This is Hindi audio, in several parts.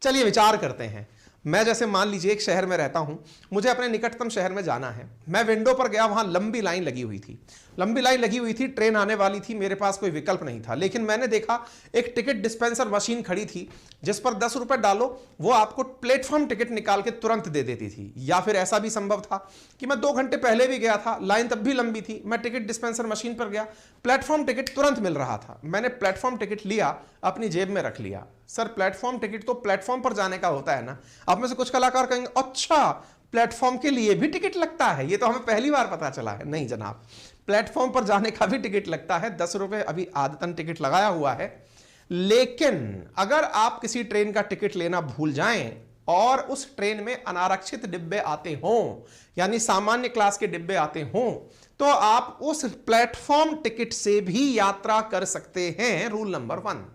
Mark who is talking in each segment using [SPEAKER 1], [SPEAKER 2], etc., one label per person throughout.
[SPEAKER 1] चलिए विचार करते हैं। मैं जैसे मान लीजिए एक शहर में रहता हूं, मुझे अपने निकटतम शहर में जाना है। मैं विंडो पर गया, वहां लंबी लाइन लगी हुई थी, ट्रेन आने वाली थी, मेरे पास कोई विकल्प नहीं था। लेकिन मैंने देखा एक टिकट डिस्पेंसर मशीन खड़ी थी जिस पर 10 रुपए डालो, वो आपको प्लेटफॉर्म टिकट निकाल के तुरंत दे देती थी। या फिर ऐसा भी संभव था कि मैं 2 घंटे पहले भी गया था, लाइन तब भी लंबी थी, मैं टिकट डिस्पेंसर मशीन पर गया, प्लेटफॉर्म टिकट तुरंत मिल रहा था। मैंने प्लेटफॉर्म टिकट लिया, अपनी जेब में रख लिया। सर, प्लेटफॉर्म टिकट तो प्लेटफॉर्म पर जाने का होता है ना। आप में से कुछ कलाकार कहेंगे अच्छा प्लेटफॉर्म के लिए भी टिकट लगता है, ये तो हमें पहली बार पता चला है। नहीं जनाब, प्लेटफॉर्म पर जाने का भी टिकट लगता है। 10 रुपए अभी आदतन टिकट लगाया हुआ है। लेकिन अगर आप किसी ट्रेन का टिकट लेना भूल जाएं और उस ट्रेन में अनारक्षित डिब्बे आते हों, यानी सामान्य क्लास के डिब्बे आते हों, तो आप उस प्लेटफॉर्म टिकट से भी यात्रा कर सकते हैं। Rule number 1।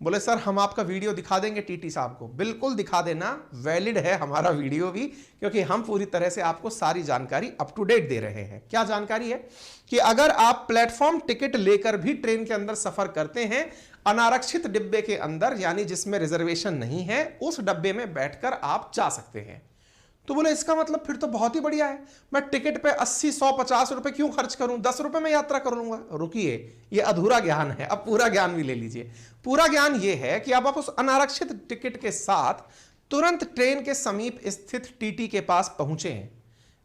[SPEAKER 1] बोले सर हम आपका वीडियो दिखा देंगे टीटी साहब को। बिल्कुल दिखा देना, वैलिड है हमारा वीडियो भी, क्योंकि हम पूरी तरह से आपको सारी जानकारी अप टू डेट दे रहे हैं। क्या जानकारी है कि अगर आप प्लेटफॉर्म टिकट लेकर भी ट्रेन के अंदर सफर करते हैं, अनारक्षित डिब्बे के अंदर, यानी जिसमें रिजर्वेशन नहीं है, उस डब्बे में बैठकर आप जा सकते हैं। तो बोले इसका मतलब फिर तो बहुत ही बढ़िया है, मैं टिकट पे 80, 100, 50 रुपए क्यों खर्च करूं, 10 रुपए में यात्रा कर लूंगा। रुकिए, ये अधूरा ज्ञान है, अब पूरा ज्ञान भी ले लीजिए। पूरा ज्ञान ये है कि आप उस अनारक्षित टिकट के साथ तुरंत ट्रेन के समीप स्थित टीटी के पास पहुंचे हैं।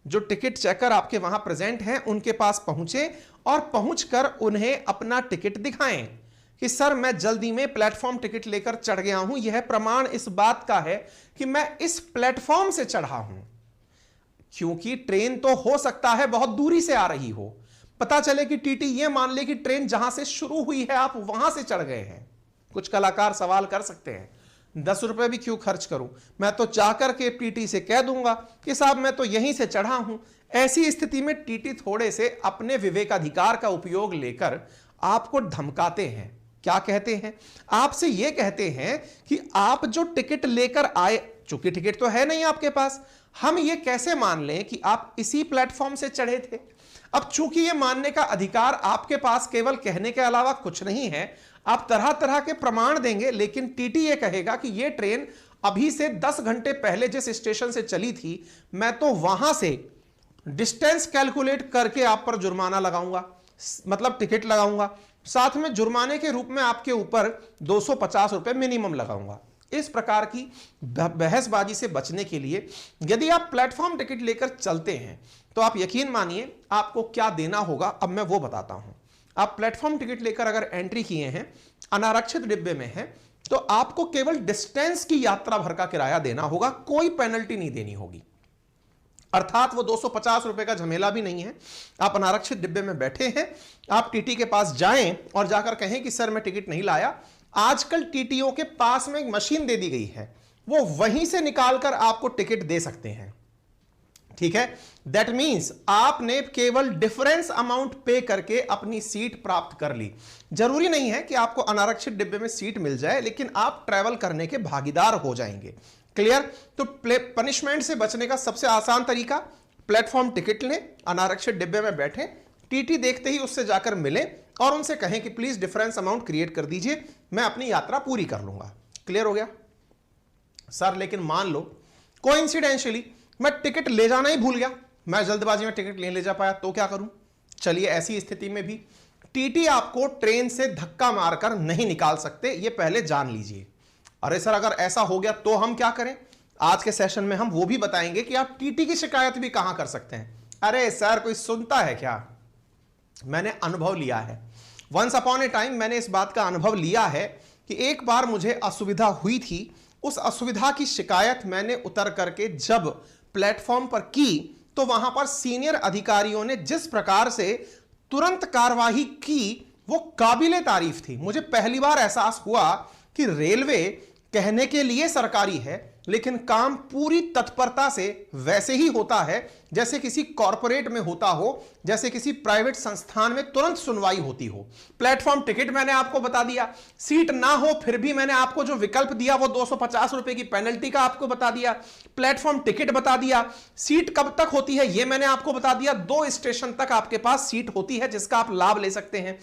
[SPEAKER 1] जो टिकट चेकर आपके वहां प्रेजेंट हैं उनके पास पहुंचे और पहुंचकर उन्हें अपना टिकट दिखाएं कि सर मैं जल्दी में प्लेटफॉर्म टिकट लेकर चढ़ गया हूं, यह प्रमाण इस बात का है कि मैं इस प्लेटफॉर्म से चढ़ा हूं। क्योंकि ट्रेन तो हो सकता है बहुत दूरी से आ रही हो, पता चले कि टीटी यह मान ले कि ट्रेन जहां से शुरू हुई है आप वहां से चढ़ गए हैं। कुछ कलाकार सवाल कर सकते हैं 10 रुपए भी क्यों खर्च करूं, मैं तो जाकर के टीटी से कह दूंगा कि साहब मैं तो यहीं से चढ़ा हूं। ऐसी स्थिति में टीटी थोड़े से अपने विवेकाधिकार का उपयोग लेकर आपको धमकाते हैं। क्या कहते हैं? आपसे यह कहते हैं कि आप जो टिकट लेकर आए, चूंकि टिकट तो है नहीं आपके पास, हम ये कैसे मान लें कि आप इसी प्लेटफॉर्म से चढ़े थे। अब चूंकि ये मानने का अधिकार आपके पास केवल कहने के अलावा कुछ नहीं है, आप तरह तरह के प्रमाण देंगे, लेकिन टीटी ये कहेगा कि ये ट्रेन अभी से 10 घंटे पहले जिस स्टेशन से चली थी, मैं तो वहां से डिस्टेंस कैलकुलेट करके आप पर जुर्माना लगाऊंगा, मतलब टिकट लगाऊंगा, साथ में जुर्माने के रूप में आपके ऊपर 250 रुपए मिनिमम लगाऊंगा। इस प्रकार की बहसबाजी से बचने के लिए यदि आप प्लेटफॉर्म टिकट लेकर चलते हैं तो आप यकीन मानिए आपको क्या देना होगा, अब मैं वो बताता हूं। आप प्लेटफॉर्म टिकट लेकर अगर एंट्री किए हैं, अनारक्षित डिब्बे में हैं, तो आपको केवल डिस्टेंस की यात्रा भर का किराया देना होगा, कोई पेनल्टी नहीं देनी होगी। अर्थात वो 250 रुपए का झमेला भी नहीं है। आप अनारक्षित डिब्बे में बैठे हैं, आप टीटी के पास जाएं और जाकर कहें कि सर मैं टिकट नहीं लाया। आजकल टीटीओ के पास में एक मशीन दे दी गई है, वो वहीं से निकालकर आपको टिकट दे सकते हैं। ठीक है, दैट मींस आपने केवल डिफरेंस अमाउंट पे करके अपनी सीट प्राप्त कर ली। जरूरी नहीं है कि आपको अनारक्षित डिब्बे में सीट मिल जाए, लेकिन आप ट्रैवल करने के भागीदार हो जाएंगे। क्लियर? तो पनिशमेंट से बचने का सबसे आसान तरीका, प्लेटफॉर्म टिकट लें, अनारक्षित डिब्बे में बैठे, टीटी देखते ही उससे जाकर मिले और उनसे कहें कि प्लीज डिफरेंस अमाउंट क्रिएट कर दीजिए, मैं अपनी यात्रा पूरी कर लूंगा। क्लियर हो गया? सर लेकिन मान लो कोइंसिडेंशियली मैं टिकट ले जाना ही भूल गया, मैं जल्दबाजी में टिकट नहीं ले जा पाया, तो क्या करूं? चलिए ऐसी स्थिति में भी टीटी आपको ट्रेन से धक्का मारकर नहीं निकाल सकते, यह पहले जान लीजिए। अरे सर अगर ऐसा हो गया तो हम क्या करें? आज के सेशन में हम वो भी बताएंगे कि आप टीटी की शिकायत भी कहां कर सकते हैं। अरे सर कोई सुनता है क्या? मैंने अनुभव लिया है, वंस अपॉन ए टाइम मैंने इस बात का अनुभव लिया है कि एक बार मुझे असुविधा हुई थी, उस असुविधा की शिकायत मैंने उतर करके जब प्लेटफॉर्म पर की तो वहां पर सीनियर अधिकारियों ने जिस प्रकार से तुरंत कार्रवाई की वो काबिले तारीफ थी। मुझे पहली बार एहसास हुआ कि रेलवे कहने के लिए सरकारी है, लेकिन काम पूरी तत्परता से वैसे ही होता है जैसे किसी कॉरपोरेट में होता हो, जैसे किसी प्राइवेट संस्थान में तुरंत सुनवाई होती हो। प्लेटफॉर्म टिकट मैंने आपको बता दिया, सीट ना हो फिर भी मैंने आपको जो विकल्प दिया वो 250 रुपए की पेनल्टी का आपको बता दिया, प्लेटफॉर्म टिकट बता दिया, सीट कब तक होती है ये मैंने आपको बता दिया, 2 स्टेशन तक आपके पास सीट होती है जिसका आप लाभ ले सकते हैं।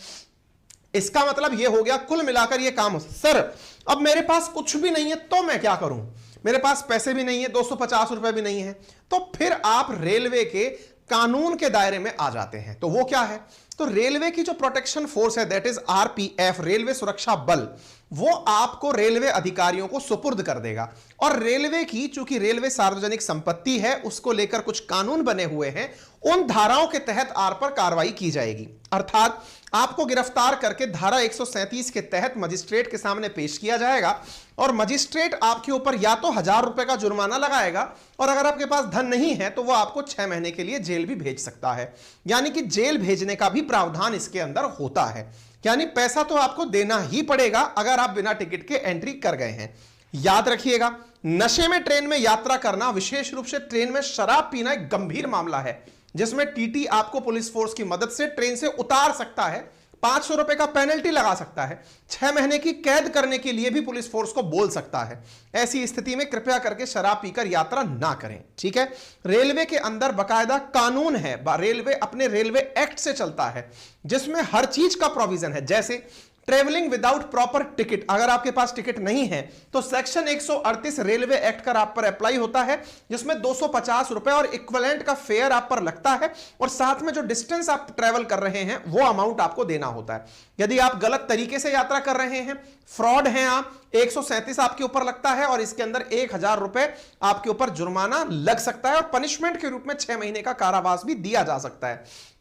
[SPEAKER 1] इसका मतलब यह हो गया कुल मिलाकर यह काम। सर अब मेरे पास कुछ भी नहीं है तो मैं क्या करूं, मेरे पास पैसे भी नहीं है, 250 रुपए भी नहीं है, तो फिर आप रेलवे के कानून के दायरे में आ जाते हैं। तो वो क्या है, तो रेलवे की जो प्रोटेक्शन फोर्स है दैट इज आरपीएफ, रेलवे सुरक्षा बल, वो आपको रेलवे अधिकारियों को सुपुर्द कर देगा। और रेलवे की, चूंकि रेलवे सार्वजनिक संपत्ति है, उसको लेकर कुछ कानून बने हुए हैं, उन धाराओं के तहत आप पर कार्रवाई की जाएगी। अर्थात आपको गिरफ्तार करके धारा 137 के तहत मजिस्ट्रेट के सामने पेश किया जाएगा और मजिस्ट्रेट आपके ऊपर या तो 1000 रुपए का जुर्माना लगाएगा, और अगर आपके पास धन नहीं है तो वो आपको 6 महीने के लिए जेल भी भेज सकता है। यानी कि जेल भेजने का भी प्रावधान इसके अंदर होता है। यानी पैसा तो आपको देना ही पड़ेगा अगर आप बिना टिकट के एंट्री कर गए हैं। याद रखिएगा, नशे में ट्रेन में यात्रा करना, विशेष रूप से ट्रेन में शराब पीना, एक गंभीर मामला है जिसमें टीटी आपको पुलिस फोर्स की मदद से ट्रेन से उतार सकता है, 500 रुपए का पेनल्टी लगा सकता है, 6 महीने की कैद करने के लिए भी पुलिस फोर्स को बोल सकता है। ऐसी स्थिति में कृपया करके शराब पीकर यात्रा ना करें, ठीक है। रेलवे के अंदर बकायदा कानून है, रेलवे अपने रेलवे एक्ट से चलता है जिसमें हर चीज का प्रोविजन है। जैसे ट्रेवलिंग विदाउट प्रॉपर टिकट, अगर आपके पास टिकट नहीं है तो सेक्शन 138 रेलवे एक्ट का आप पर अप्लाई होता है, जिसमें 250 रुपए और इक्विवेलेंट का फेयर आप पर लगता है, और साथ में जो डिस्टेंस आप ट्रेवल कर रहे हैं वो अमाउंट आपको देना होता है। यदि आप गलत तरीके से यात्रा कर रहे हैं, फ्रॉड हैं आप, 137 आपके ऊपर लगता है और इसके अंदर 1000 रुपए आपके ऊपर जुर्माना लग सकता है और पनिशमेंट के रूप में 6 महीने का कारावास भी दिया जा सकता है।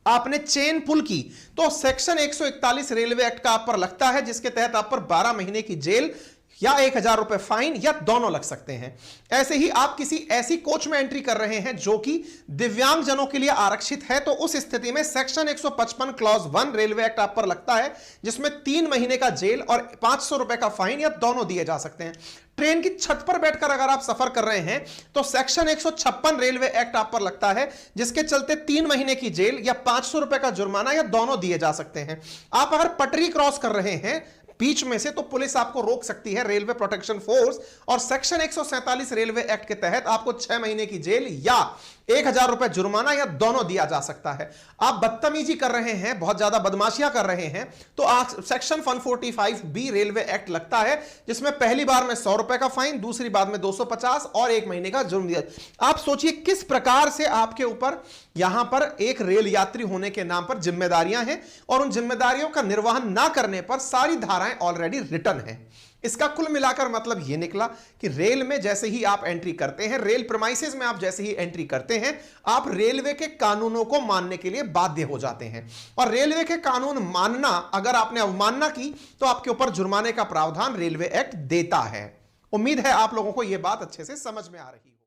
[SPEAKER 1] आपने चेन पुल की तो सेक्शन 141 रेलवे एक्ट का आप पर लगता है, जिसके तहत आप पर 12 महीने की जेल या 1000 रुपए फाइन या दोनों लग सकते हैं। ऐसे ही आप किसी ऐसी कोच में एंट्री कर रहे हैं जो कि दिव्यांग जनों के लिए आरक्षित है, तो उस स्थिति में सेक्शन 155 क्लॉज 1 रेलवे एक्ट आप पर लगता है, जिसमें 3 महीने का जेल और 500 रुपए का फाइन या दोनों दिए जा सकते हैं। ट्रेन की छत पर बैठकर अगर आप सफर कर रहे हैं तो सेक्शन 156 रेलवे एक्ट आप पर लगता है, जिसके चलते 3 महीने की जेल या 500 रुपए का जुर्माना या दोनों दिए जा सकते हैं। आप अगर पटरी क्रॉस कर रहे हैं बीच में से तो पुलिस आपको रोक सकती है, रेलवे प्रोटेक्शन फोर्स, और सेक्शन 147 रेलवे एक्ट के तहत आपको 6 महीने की जेल या 1000 रुपए जुर्माना या दोनों दिया जा सकता है। आप बदतमीजी कर रहे हैं, बहुत ज्यादा बदमाशियां कर रहे हैं, तो आप सेक्शन 145 रेलवे एक्ट लगता है, जिसमें पहली बार में 100 रुपए का फाइन, दूसरी बार में 250 और 1 महीने का जुर्म दिया। आप सोचिए किस प्रकार से आपके ऊपर यहां पर एक रेल यात्री होने के नाम पर जिम्मेदारियां हैं, और उन जिम्मेदारियों का निर्वहन ना करने पर सारी धाराएं ऑलरेडी रिटर्न है। इसका कुल मिलाकर मतलब यह निकला कि रेल में जैसे ही आप एंट्री करते हैं, रेल प्रीमाइसेस में आप जैसे ही एंट्री करते हैं, आप रेलवे के कानूनों को मानने के लिए बाध्य हो जाते हैं, और रेलवे के कानून मानना, अगर आपने अवमानना की तो आपके ऊपर जुर्माने का प्रावधान रेलवे एक्ट देता है। उम्मीद है आप लोगों को यह बात अच्छे से समझ में आ रही है।